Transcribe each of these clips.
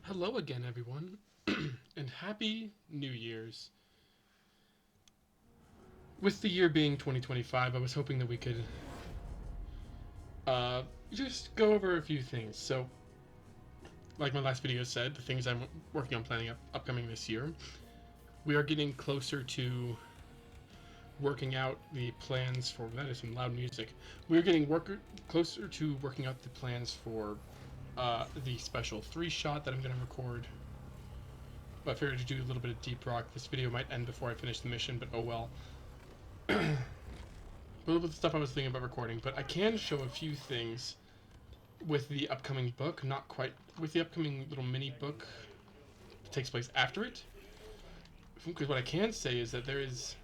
Hello again, everyone, and Happy New Year's. With the year being 2025, I was hoping that we could uh, just go over a few things. So, like my last video said, the things I'm working on planning upcoming this year, we are getting closer to working out the plans for. That is some loud music. We're getting closer to working out the plans for the special 3-shot that I'm going to record. But I figured to do a little bit of deep rock. This video might end before I finish the mission, but oh well. A little bit of stuff I was thinking about recording, but I can show a few things with the upcoming book, not quite with the upcoming little mini book that takes place after it. Because what I can say is that there is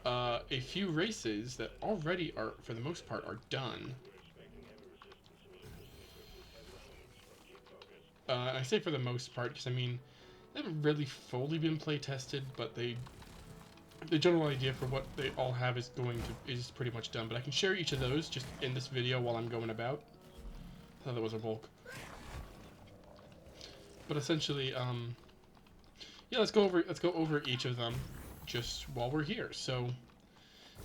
a few races that already are, for the most part, are done. And I say for the most part because I mean they haven't really fully been play tested, but the general idea for what they all have is pretty much done. But I can share each of those just in this video while I'm going about. I thought that was a Volk. But essentially, yeah, let's go over each of them just while we're here. So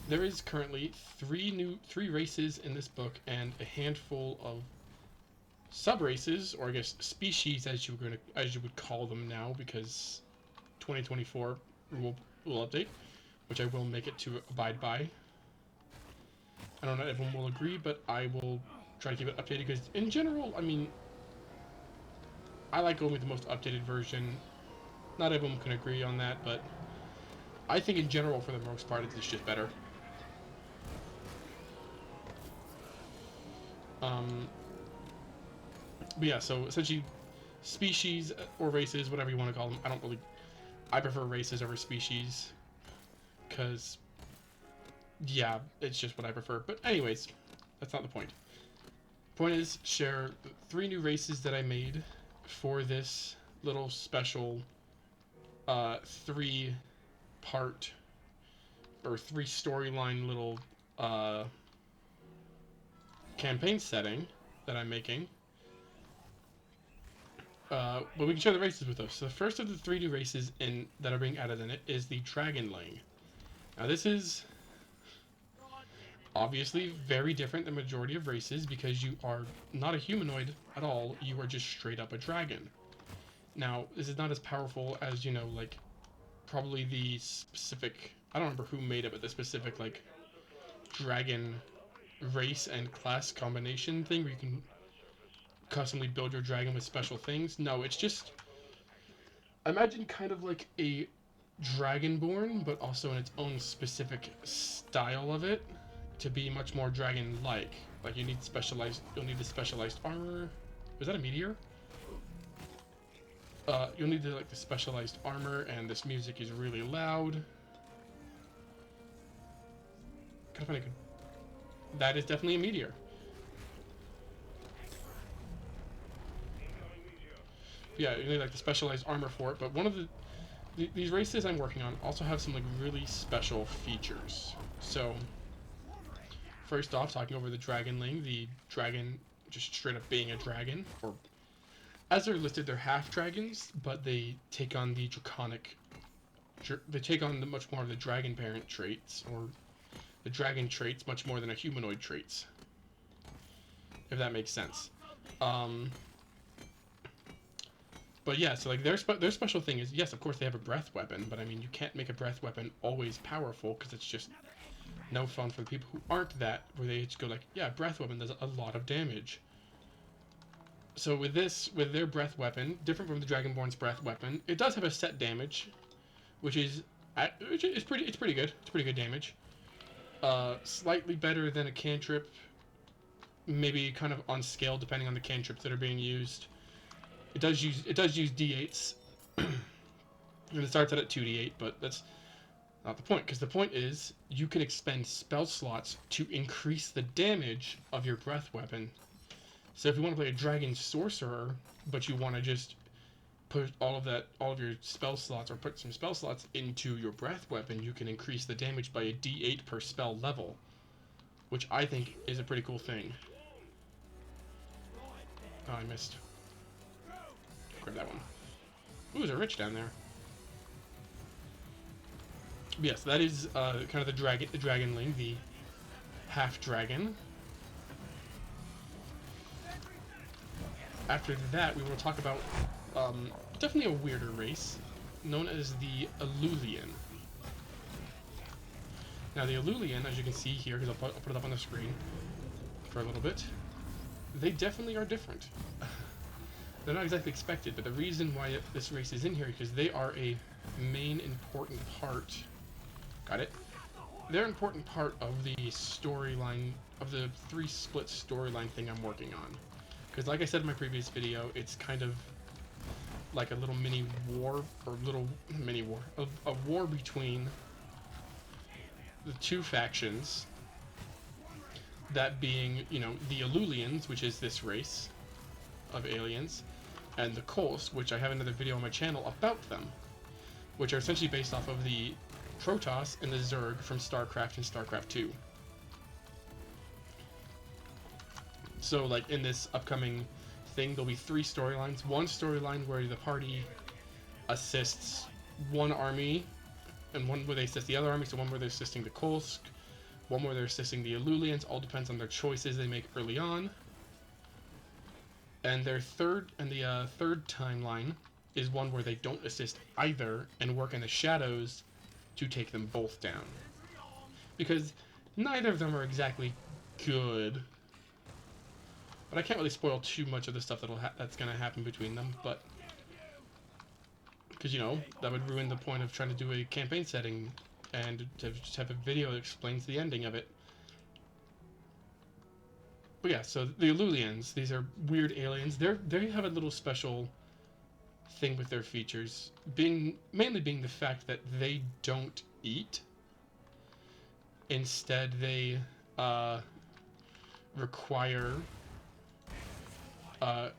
there is currently three races in this book and a handful of sub races, or I guess species as you would call them now, because 2024 will update, which I will make it to abide by. I don't know if everyone will agree, but I will try to keep it updated because in general, I mean, I like going with the most updated version. Not everyone can agree on that, but I think in general, for the most part, it's just better. But yeah, so essentially, species or races, whatever you want to call them. I prefer races over species, because yeah, it's just what I prefer. But anyways, that's not the point. Point is, share 3 new races that I made for this little special 3-part or 3 storyline little campaign setting that I'm making. But we can share the races with us. So the first of the 3 new races that are being added in it is the Dragonling. Now this is obviously very different than the majority of races because you are not a humanoid at all. You are just straight up a dragon. Now this is not as powerful as, you know, like probably the specific, I don't remember who made it, but the specific like dragon race and class combination thing where you can customly build your dragon with special things. No, it's just, imagine kind of like a Dragonborn, but also in its own specific style of it to be much more dragon-like. Like you'll need the specialized armor. Was that a meteor? You'll need the specialized armor, and this music is really loud. Kind of funny. That is definitely a meteor. Yeah, you need like the specialized armor for it. But one of these races I'm working on also have some like really special features. So first off, talking over the Dragonling, the dragon just straight up being a dragon, or as they're listed, they're half dragons, but they take on the draconic. They take on much more of the dragon parent traits, or the dragon traits, much more than a humanoid traits. If that makes sense. But yeah, so like their special thing is, yes, of course they have a breath weapon, but I mean you can't make a breath weapon always powerful because it's just no fun for the people who aren't that, where they just go like, yeah, breath weapon does a lot of damage. So with their breath weapon, different from the Dragonborn's breath weapon, it does have a set damage, which is pretty good. It's pretty good damage. Slightly better than a cantrip, maybe kind of on scale depending on the cantrips that are being used. It does use D8s, and it starts out at 2d8, but that's not the point, because the point is you can expend spell slots to increase the damage of your breath weapon. So if you want to play a dragon sorcerer, but you want to just put all of your spell slots, or put some spell slots into your breath weapon, you can increase the damage by a d8 per spell level, which I think is a pretty cool thing. Oh, I missed. grab that one. Ooh, there's a Rich down there. But yes, that is kind of the dragonling, the half dragon. After that, we will talk about definitely a weirder race known as the Alulian. Now, the Alulian, as you can see here, because I'll put it up on the screen for a little bit, they definitely are different. They're not exactly expected, but the reason why this race is in here is because they are a main important part. Got it? They're an important part of the storyline, of the 3-split storyline thing I'm working on. Because like I said in my previous video, it's kind of like a little mini war, or little mini war, a war between the two factions, that being, you know, the Alulians, which is this race of aliens, and the Kolsk, which I have another video on my channel about them, which are essentially based off of the Protoss and the Zerg from StarCraft and StarCraft 2. So, like, in this upcoming thing, there'll be 3 storylines. One storyline where the party assists one army, and one where they assist the other army, so one where they're assisting the Kolsk, one where they're assisting the Alulians, all depends on their choices they make early on. And their third timeline is one where they don't assist either and work in the shadows to take them both down. Because neither of them are exactly good. But I can't really spoil too much of the stuff that's going to happen between them, but because, you know, that would ruin the point of trying to do a campaign setting and to just have a video that explains the ending of it. But yeah, so the Alulians, these are weird aliens. They have a little special thing with their features, mainly being the fact that they don't eat. Instead, they require the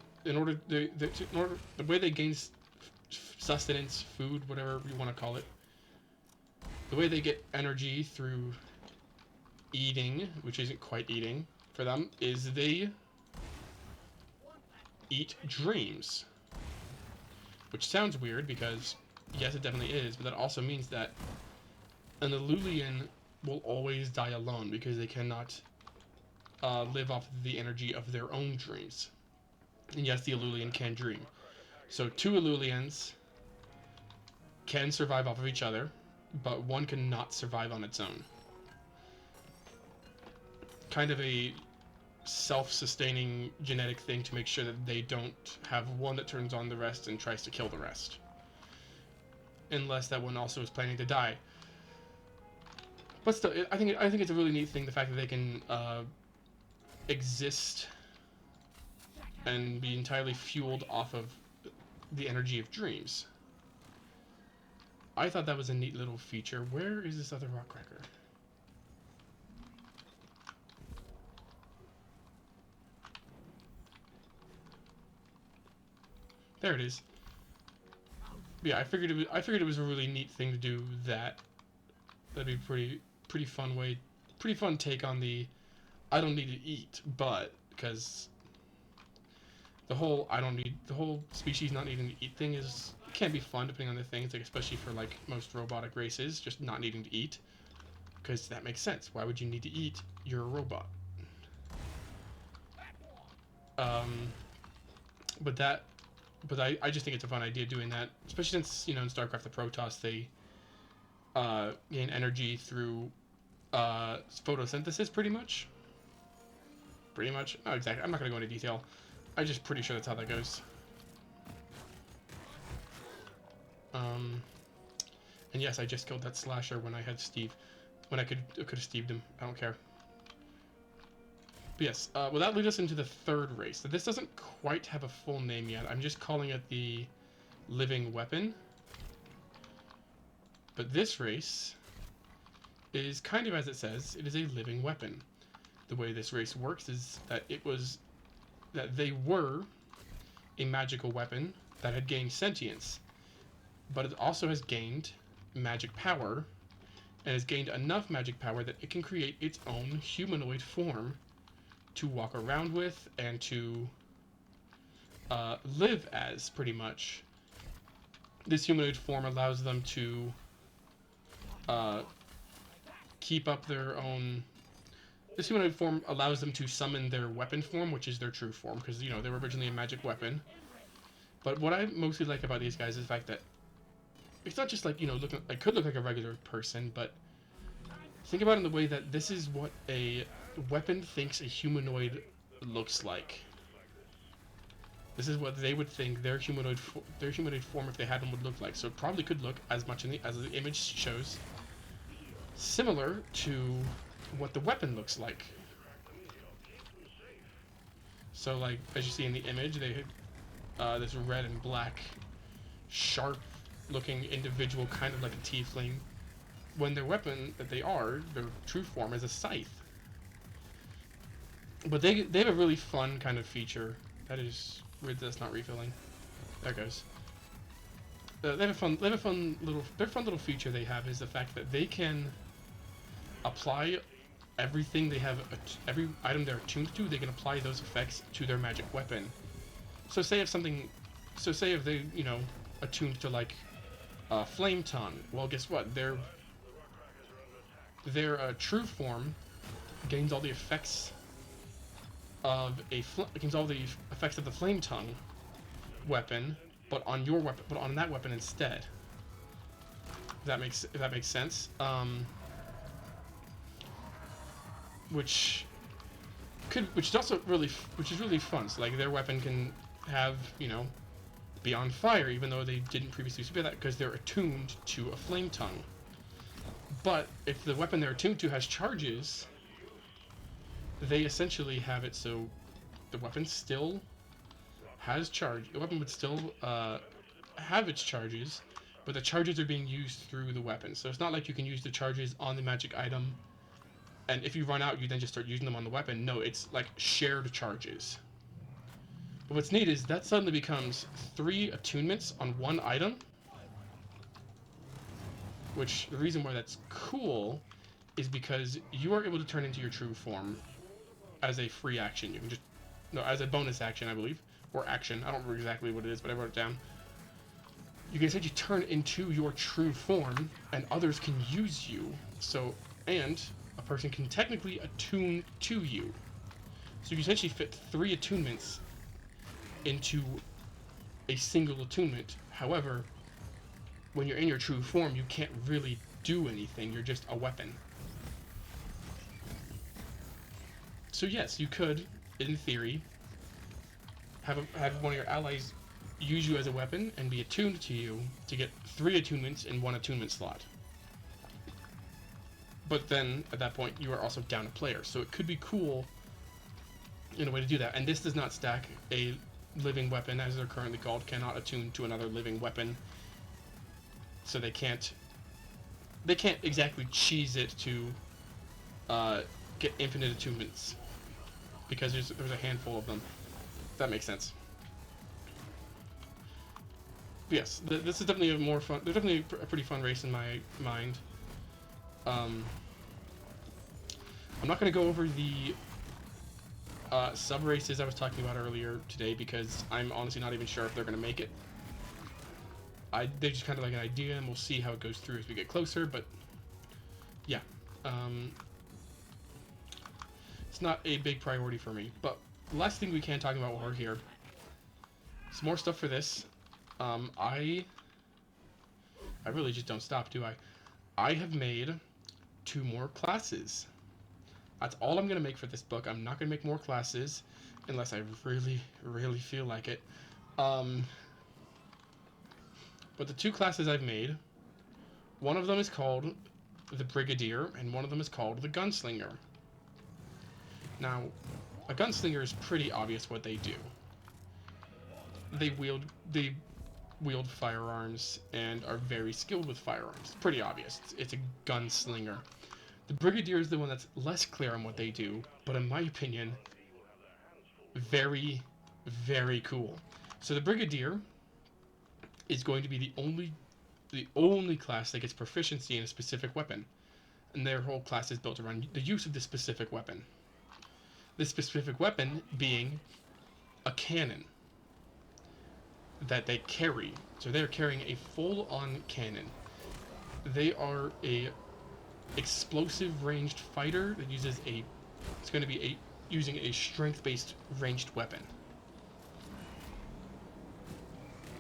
way they gain sustenance, food, whatever you want to call it, the way they get energy through eating, which isn't quite eating for them, is they eat dreams. Which sounds weird because, yes, it definitely is, but that also means that an Alulian will always die alone because they cannot live off the energy of their own dreams. And yes, the Alulian can dream. So 2 Alulians can survive off of each other, but one cannot survive on its own. Kind of a self-sustaining genetic thing to make sure that they don't have one that turns on the rest and tries to kill the rest. Unless that one also is planning to die. But still, I think it's a really neat thing, the fact that they can exist and be entirely fueled off of the energy of dreams. I thought that was a neat little feature. Where is this other rock cracker? There it is. Yeah, I figured it was a really neat thing to do that. That'd be pretty fun take on the I don't need to eat, but because the whole species not needing to eat thing can be fun depending on the things, like especially for like most robotic races, just not needing to eat, because that makes sense. Why would you need to eat? You're a robot. But I just think it's a fun idea doing that, especially since, you know, in StarCraft the Protoss they gain energy through photosynthesis, pretty much. Not exactly. I'm not gonna go into detail. I'm just pretty sure that's how that goes. And yes, I just killed that slasher when I had Steve. When I could have Steved him. I don't care. But yes, well, that leads us into the third race. So this doesn't quite have a full name yet. I'm just calling it the Living Weapon. But this race is kind of as it says. It is a living weapon. The way this race works is that they were a magical weapon that had gained sentience, but it also has gained magic power, and has gained enough magic power that it can create its own humanoid form to walk around with and to live as, pretty much. This humanoid form allows them to uh, keep up their own... This humanoid form allows them to summon their weapon form, which is their true form, because, you know, they were originally a magic weapon. But what I mostly like about these guys is the fact that it's not just like, you know, it could look like a regular person, but think about it in the way that this is what a weapon thinks a humanoid looks like. This is what they would think their humanoid form, if they had one, would look like. So it probably could look as much as the image shows, similar to what the weapon looks like. So, like, as you see in the image, they had this red and black, sharp-looking individual, kind of like a tiefling, when their weapon that they are, their true form, is a scythe. But they have a really fun kind of feature. That is weird. That's not refilling. There it goes. They have a fun little feature they have is the fact that they can apply everything they have, every item they're attuned to. They can apply those effects to their magic weapon. So say if they, you know, attuned to like flame tongue. Well, guess what? Their true form gains all the effects of the flame tongue weapon, but on your weapon, but on that weapon instead. If that makes sense. Which is really fun. So like their weapon can have, you know, be on fire even though they didn't previously be that, because they're attuned to a flame tongue. But if the weapon they're attuned to has charges, they essentially have it so the weapon still has charge. The weapon would still have its charges, but the charges are being used through the weapon. So it's not like you can use the charges on the magic item, and if you run out, you then just start using them on the weapon. No, it's like shared charges. But what's neat is that suddenly becomes 3 attunements on one item, which the reason why that's cool is because you are able to turn into your true form as a free action. You can just, no, as a bonus action, I believe, or action. I don't remember exactly what it is, but I wrote it down. You can essentially turn into your true form, and others can use you. So, and a person can technically attune to you. So you can essentially fit 3 attunements into a single attunement. However, when you're in your true form, you can't really do anything. You're just a weapon. So yes, you could, in theory, have one of your allies use you as a weapon and be attuned to you to get 3 attunements in 1 attunement slot. But then, at that point, you are also down a player. So it could be cool in a way to do that. And this does not stack. A living weapon, as they're currently called, cannot attune to another living weapon. So they can't exactly cheese it to get infinite attunements, because there's a handful of them. If that makes sense. But yes, this is definitely there's definitely a pretty fun race in my mind. I'm not going to go over the sub races I was talking about earlier today, because I'm honestly not even sure if they're going to make it. They're just kind of like an idea, and we'll see how it goes through as we get closer, but yeah. It's not a big priority for me. But the last thing we can talk about while we're here, some more stuff for this. I really just don't stop, do I? I have made 2 more classes. That's all I'm going to make for this book. I'm not going to make more classes unless I really, really feel like it. But the 2 classes I've made, one of them is called the Brigadier, and one of them is called the Gunslinger. Now, a Gunslinger is pretty obvious what they do. They wield firearms and are very skilled with firearms. It's pretty obvious. It's a gunslinger. The Brigadier is the one that's less clear on what they do, but in my opinion, very, very cool. So the Brigadier is going to be the only class that gets proficiency in a specific weapon, and their whole class is built around the use of this specific weapon. This specific weapon being a cannon. that they carry. So they're carrying a full-on cannon. They are a explosive ranged fighter that uses a... It's going to be using a strength-based ranged weapon.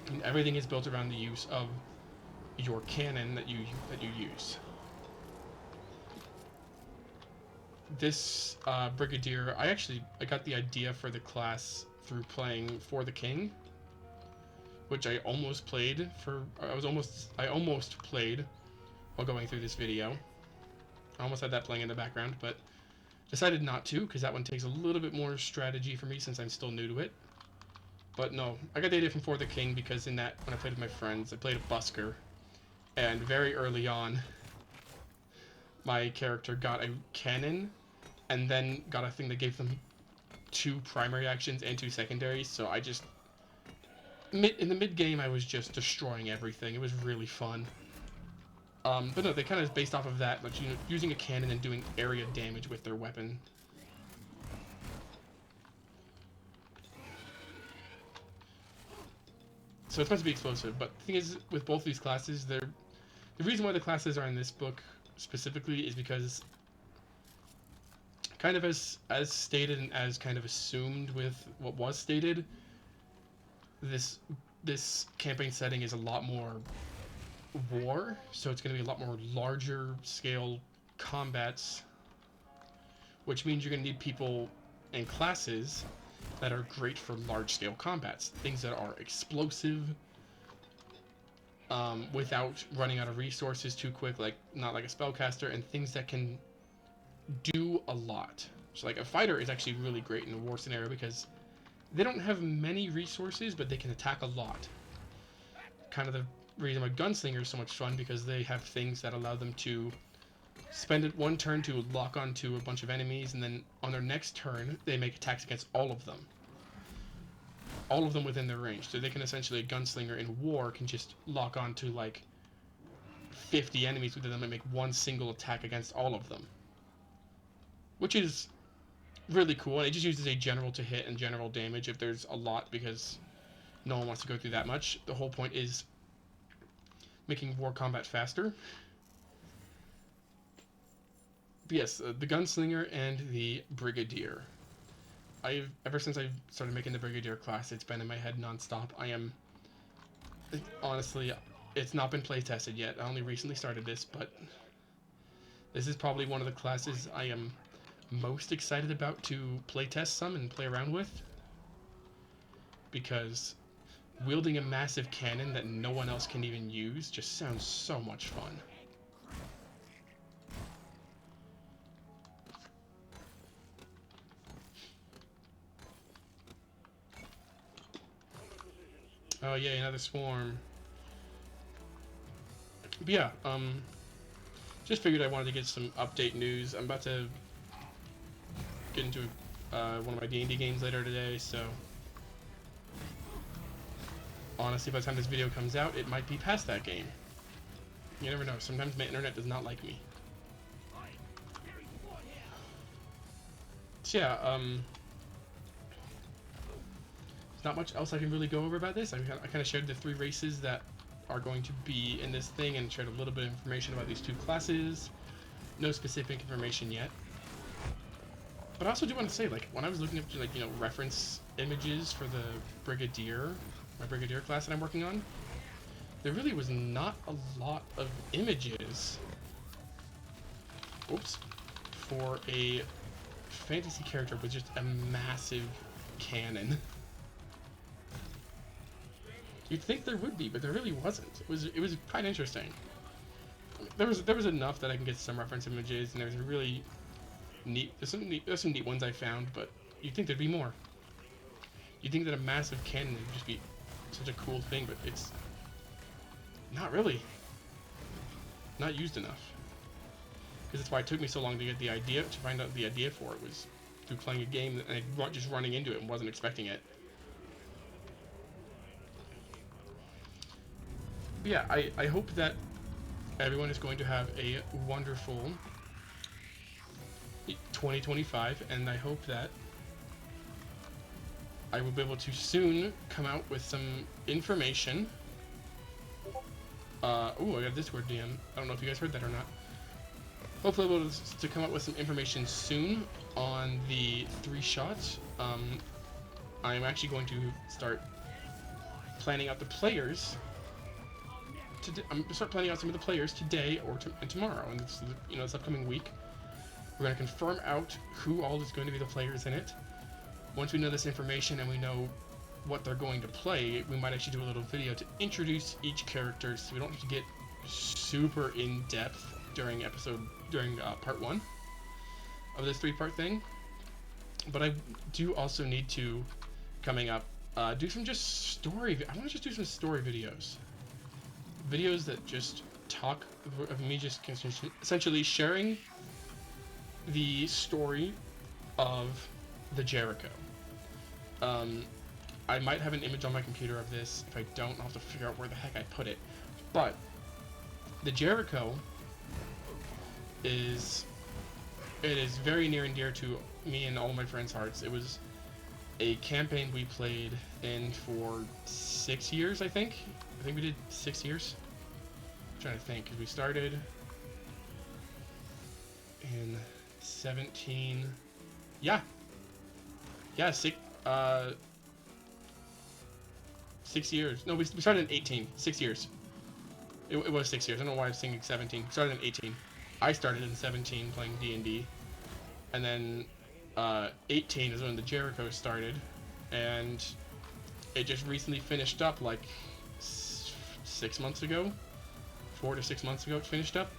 And everything is built around the use of your cannon that you use. This Brigadier, I got the idea for the class through playing For the King, which I almost played for. I almost played while going through this video. I almost had that playing in the background, but decided not to because that one takes a little bit more strategy for me since I'm still new to it. But no, I got the idea from For the King because in that, when I played with my friends, I played a busker, and very early on, my character got a cannon, and then got a thing that gave them 2 primary actions and 2 secondaries, so I just... in the mid-game, I was just destroying everything. It was really fun. But no, they kind of based off of that, like, you know, using a cannon and doing area damage with their weapon. So it's meant to be explosive, but the thing is, with both these classes, the reason why the classes are in this book specifically is because, kind of as stated and as kind of assumed with what was stated, this campaign setting is a lot more war, so it's going to be a lot more larger scale combats, which means you're going to need people and classes that are great for large scale combats, things that are explosive, without running out of resources too quick, like not like a spellcaster, and things that can do a lot. So like a fighter is actually really great in a war scenario because they don't have many resources, but they can attack a lot. Kind of the reason why gunslinger is so much fun, because they have things that allow them to spend it one turn to lock onto a bunch of enemies, and then on their next turn they make attacks against all of them within their range. So they can essentially, a gunslinger in war can just lock onto like 50 enemies within them and make one single attack against all of them, which is really cool. And it just uses a general to hit and general damage if there's a lot, because no one wants to go through that much. The whole point is making war combat faster. But yes, the gunslinger and the brigadier. Ever since I started making the brigadier class, it's been in my head nonstop. Honestly, it's not been play tested yet. I only recently started this, but this is probably one of the classes I am most excited about to play test some and play around with, because wielding a massive cannon that no one else can even use just sounds so much fun. Oh yeah, another swarm. But yeah, just figured I wanted to get some update news. I'm about to get into one of my D&D games later today, so honestly, by the time this video comes out, it might be past that game. You never know. Sometimes my internet does not like me. So yeah, there's not much else I can really go over about this. I kind of shared the 3 races that are going to be in this thing, and shared a little bit of information about these 2 classes. No specific information yet. But I also do want to say, like, when I was looking up, like, you know, reference images for the Brigadier, my Brigadier class that I'm working on, there really was not a lot of images, oops, for a fantasy character with just a massive cannon. You'd think there would be, but there really wasn't. It was quite interesting. There was enough that I can get some reference images, and there's really neat. There's some neat ones I found, but you'd think there'd be more. You'd think that a massive cannon would just be such a cool thing, but it's not really. Not used enough. Because that's why it took me so long to get the idea, to find out the idea for it, was through playing a game and just running into it and wasn't expecting it. But yeah, I hope that everyone is going to have a wonderful 2025, and I hope that I will be able to soon come out with some information. Oh, I got a Discord DM. I don't know if you guys heard that or not. Hopefully I'll be able to come up with some information soon on the 3 shots. I'm actually going to start planning out the players. I'm going to start planning out some of the players today and tomorrow, and this upcoming week. We're going to confirm out who all is going to be the players in it. Once we know this information and we know what they're going to play, we might actually do a little video to introduce each character, so we don't have to get super in depth during part 1 of this 3-part thing. But I do also need to, coming up, do some just story. I want to just do some story videos. Videos that just talk of me just essentially sharing the story of the Jericho. I might have an image on my computer of this. If I don't, I'll have to figure out where the heck I put it. But the Jericho is very near and dear to me and all my friends' hearts. It was a campaign we played in for 6 years, I think. I think we did 6 years. I'm trying to think, because we started in 17. Yeah, 6 years. No, we started in 18. 6 years. It was 6 years. I don't know why I was thinking 17. We started in 18. I started in 17 playing D&D. And then 18 is when the Jericho started. And it just recently finished up like 6 months ago. 4 to 6 months ago it finished up.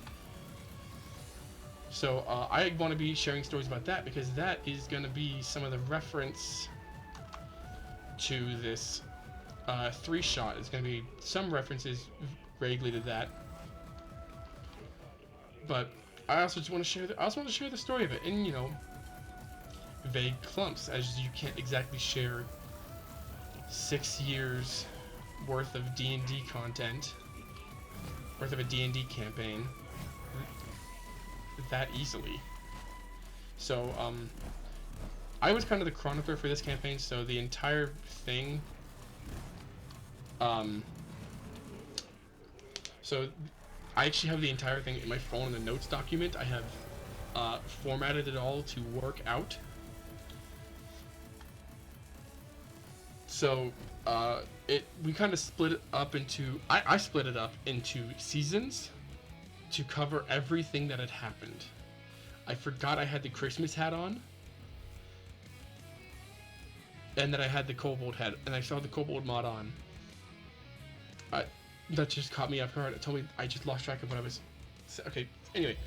So I want to be sharing stories about that because that is going to be some of the reference to this 3-shot. It's going to be some references vaguely to that. But I also just want to share the story of it in, vague clumps, as you can't exactly share 6 years worth of D&D content, worth of a D&D campaign that easily. So I was kind of the chronicler for this campaign, so the entire thing so I actually have the entire thing in my phone in the notes document. I have formatted it all to work out. So we kind of split it up into I split it up into seasons to cover everything that had happened. I forgot I had the Christmas hat on, and that I had the Kobold hat, and I saw the Kobold mod on. That just caught me off guard. It told me I just lost track of what I was. Okay. Anyway,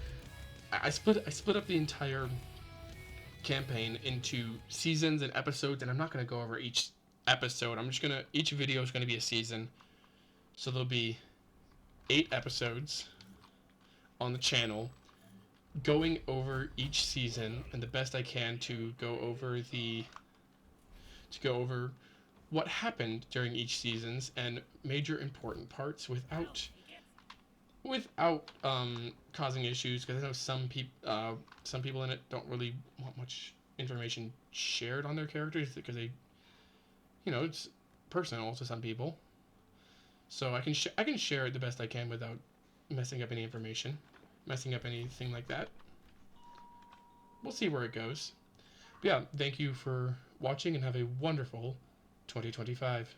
I split up the entire campaign into seasons and episodes, and I'm not gonna go over each episode. Each video is gonna be a season, so there'll be 8 episodes on the channel, going over each season and the best I can to go over what happened during each seasons and major important parts without causing issues, because I know some people in it don't really want much information shared on their characters because they, it's personal to some people. So I can share it the best I can without messing up any information, messing up anything like that. We'll see where it goes. But yeah, thank you for watching and have a wonderful 2025.